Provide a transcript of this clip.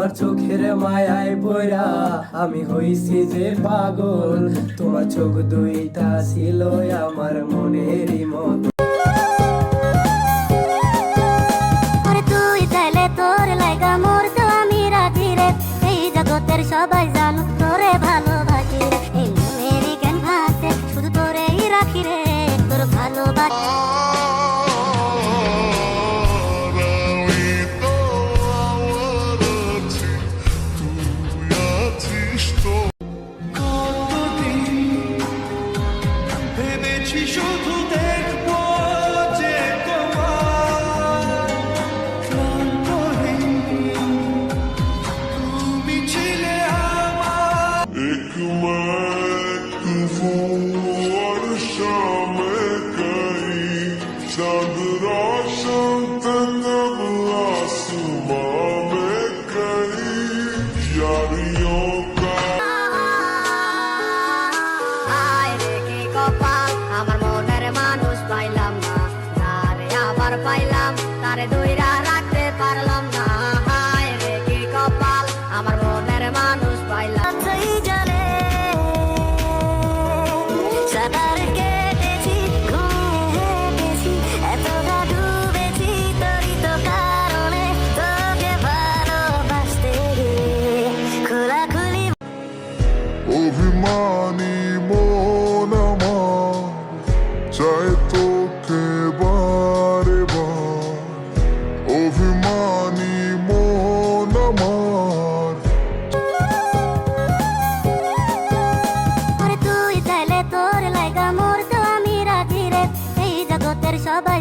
তোমার চোখের মায়ায় পড়া আমি হইছি যে পাগল, তোমার চোখ দুইটা ছিল আমার মনেরই মতো। তুই চাইলে তোর লাইগা মরতে আমি রাজি রে, এই জগতের সবাই জানো তোরে ভালোবাসি রে, এই মনেরই ক্যানভাসে শুধু তোরেই রাখি রে, তোর ভালোবাসি। শুধু দেখবো যে তোমার তুমি ছিলে আমার एक वर्षा में कई चांद रोशन तब आसमां में कई यारियों का আয় রে কি কপাল, আমার মনের মানুষ পাইলাম না, যারে আবার পাইলাম তারে দইরা রাখতে পারলাম না। হায় রে কি কপাল, আমার মনের মানুষ পাইলাম। তুই জানে সাঁতার কেটেছি, ঘুমিয়ে হেঁটেছি, এতটা ডুবেছি তোরই তো কারণে, তোকে ভালোবাসতে গিয়ে খোলাখুলি। অভিমানী মন আমার চাই তোকে বারে বার, অভিমানী মন আমার। তুই চাইলে তোর লাইগা মরতে আমি রাজি রে, এই জগতের সবাই